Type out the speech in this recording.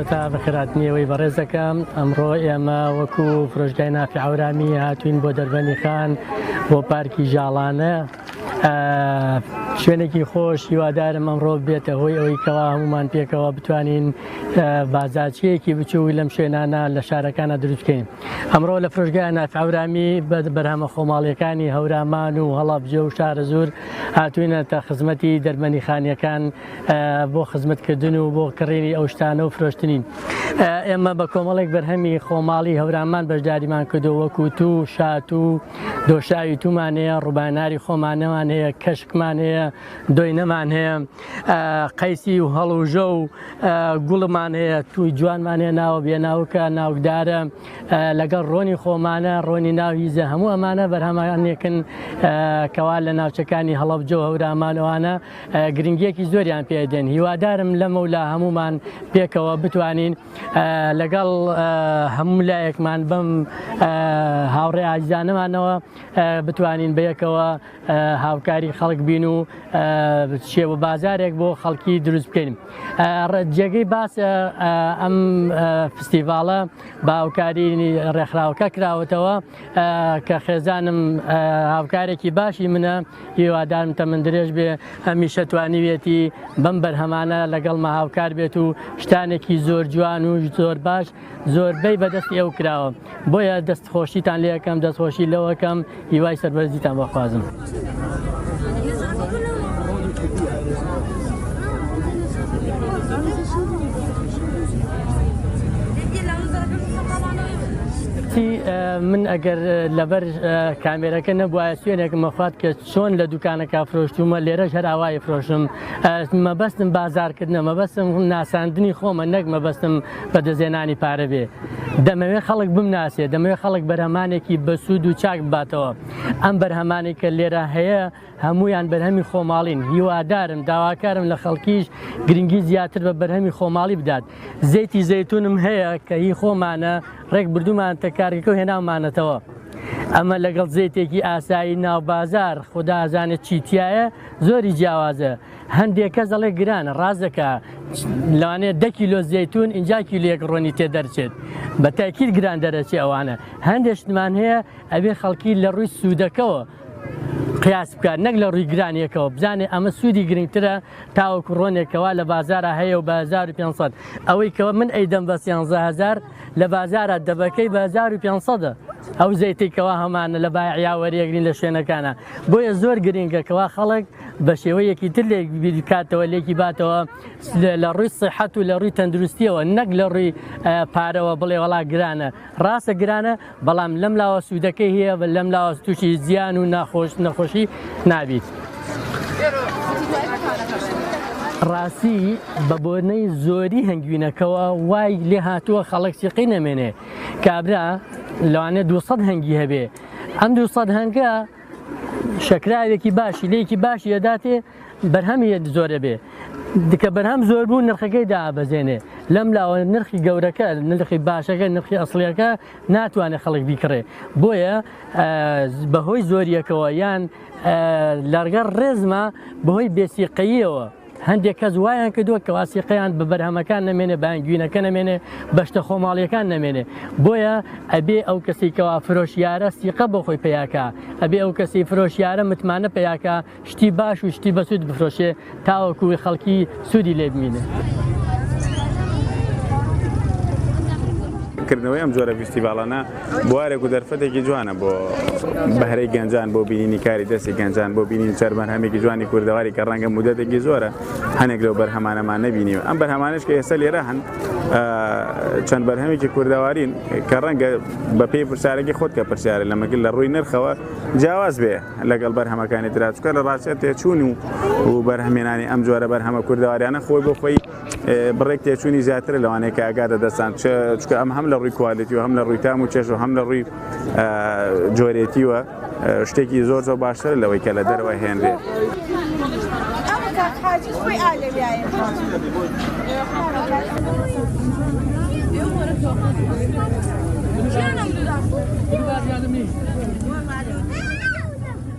تا بەخێرهاتنیەوەی بەڕێز دەکەم. ئەمڕۆ ئێمە وەکو فرۆشگای نافی عەورامی هاتوین بۆ دەربەنی خان بۆ پارکی ژاڵانە. شوێنێکی خۆش هیوادارم ئەمڕۆ بێتە هۆی ئەوەی کەوا هەمومان پێکەوە بتوانین بازارچیەکی بچوو لەم شوێنانە لە شارەکانە دروستکەین. ئەمڕۆ لە فرۆشگای نافی عەورامی بەرهەمە خۆماڵیەکانی هەورامان و هەڵەبجە و شارە زۆر هاتوینەتە خزمەتی دەربەنی خانیەکان بۆ خزمەتکردن و بۆ کڕینی ئەو شتانە و فرۆشتنین. ئێمە بە کۆمەڵێک بەرهەمی خۆماڵی هەورامان بەشداریمان کردو وەکو تو، شات و دۆشاوی تومان هەیە، ڕووباناوی خۆمانەمان هەیە، کەشکمان هەیە، دۆینەمان هەیە، قەیسی و هەڵوژە و گوڵمان هەیە، توی جوانمان هەیە ناوە بێناوکە ناوکدارە لەگەڵ ڕۆنی خۆمانە، ڕۆنی ناو هیزە، هەموو ئەمانە بەرهەمانێکن کەوا لە ناوچەکانی هەڵەبجە و هەورامانەوانە گرنگیەکی زۆریان پێدێن. هیوادارم لەمە و لە هەمومان پێکەوە بتوانین لەگەڵ هەموو لایەکمان بەم هاوڕێ عاجزانەمانەوە بتوانین بەیەکەوە هاوکاری خەڵک بین و شێوە بازارێک بۆ خەڵکی دروست بکەین. جێگەی باسە ئەم فستیڤاڵە باوکاری ڕێکخراوەکە کراوەتەوە کە خێزانم هاوکارێکی باشی منە، هیوادارم تەمەن درێژ بێ هەمیشە توانیوێتی بەم بەرهەمانە لەگەڵمە هاوکار بێت و شتانێکی زۆر جوان و زۆر باش زۆربەی بەدەستی ئەو کراوە. بۆیە دەستخۆشیتان لێ یەکەم، دەستخۆشی لەوەکەم، هیوای سەربەرزیتان بەخوازم. من ئەگەر لەبەر کامێرەکە نەبووایە سوێنێک مەخوات کە چۆن لە دوکانەکە فرۆشتومە لێرەش هەراوای فرۆشم. مەبەستم بازارکردنە، مەبەستم ناساندنی خۆمە، نەک مەبەستم بە دەزێنانی پارە بێ. دەمەوێت خەڵک بمناسێ، دەمەوێت خەڵک بەرهەمانێکی بەسوود و چاک بباتەوە. ئەم بەرهەمانی کە لێرە هەیە هەمویان بەرهەمی خۆماڵین. هیوادارم داواکارم لە خەڵکیش گرنگی زیاتر بە بەرهەمی خۆماڵی بدات. زەیتی زەیتونم هەیە کە هی خۆمانە ڕێک بردومان تەکارێکە و هێناومانەتەوە. ئەمە لەگەڵ زەیتێکی ئاسایی ناو بازار خوددا ئازانێت چیتیایە زۆری جیاوازە. هەندێک کەس دەڵێ گرانە، ڕازەکە لەوانەیە 10 کیلۆ زەیتون اینجا کیلۆیەک ڕۆنی تێدەرچێت، بە تاکید گران دەرەچێ ئەوانە. هەندێک شتمان هەیە ئەبێ خەڵکی لە ڕووی سوودەکەەوە قیاس بکات، نەک لە ڕووی گرانیەکەوە بزانێ ئەمە سوودی گرنگترە تاوەکو ڕۆنێکەوە لە بازارە هەیە و 1500. ئەوەی کەەوە من ئەیدەم بە 13000 لە بازارە دەبەکەی 1500. ئەو زەیتێکەوە هەمانە لە بایعیا وەریەگرین لە شوێنەکانە. بۆیە زۆر گرنگەکەەوە خەڵک بە شێوەیەکی تر لێک بیرکاتەوە، لێکی باتەوە لە ڕووی سیحەت و لە ڕووی تەندروستیەوە، نەک لە ڕووی پارەوە بڵێ وڵا گرانە. ڕاستە گرانە، بەڵام لەم لاوە سوودەکەی هەیە، لەم لاوە تووشی زیان و نەخۆشی نابیت. ڕاستی بە بۆنەی زۆری هەنگوینەکەەوە وای لێ هاتووە خەڵک سیقی نەمێنێ، کابرا لەوانێت 200 هەنگی هەبێ. ئەم 200 هەنگە شەکراوێکی باشی لێکی باشی ئەداتێ بەرهەمی زۆرە بێ. دیکە بەرهەم زۆر بوو نرخەکەی دابەزێنێ. لەم لاوە نرخی گەورەکە، نرخی باشەکە، نرخی ئەسڵیەکە ناتوانێت خەڵک بیکڕێ. بۆیە بەهۆی زۆریەکەوە یان لەرگەر ڕێزمە بەهۆی بێسیقەییەوە هەندێک کەس وایان کردووە کە واسیقەیان بە بەرهەمەکان نەمێنێ، بەنگوینەکە نەمێنێ، بەشتە خۆماڵیەکان نەمێنێ. بۆیە ئەبێ ئەو کەسی کەوا فرۆشیارە سیقە بۆ خۆی پیاکە، ئەبێ ئەو کەسی فرۆشیارە متمانە پیاکە شتی باش و شتی بەسوود بفرۆشێ تاوەکوی خەڵکی سوودی لێ بمینێ. کردنەوەی ئەم جۆرە فستیڤاڵانە بوارێک و دەرفەتێکی جوانە بۆ بەهرەی گەنجان، بۆ بینینی کاری دەستی گەنجان، بۆ بینین چەربەرهەمێکی جوانی کوردەواری کە ڕەنگە مودەتێکی زۆرە هەنێک لەو بەرهەمانەمان نەبینی. ئەم بەرهەمانش کە ئێستا لێرە هەن چەند بەرهەمێکی کوردەوارین کە ڕەنگە بە پێی پرسیارێکی خۆت کە پرسیارە لەمەگەل لە ڕووی نرخەوە جیاواز بێ لەگەڵ بەرهەمەکانی ترا، چونکە لە ڕاستیە تێچوون و بەرهەمێنانی ئەم جۆرە بەرهەمە کوردەواریانە خۆی بۆ خۆی بڕێک تێچوونی زیاتر لەوانەیە کە ئاگادە دەستان، چونکە ئەم هەم لە ڕووی کوالیتی و هەم لە ڕووی تام و چێژ و هەم لە ڕووی جۆرێتیوە شتێکی زۆر باشتر لەوەی کە لە دەرەوە هێنرێت. Canım.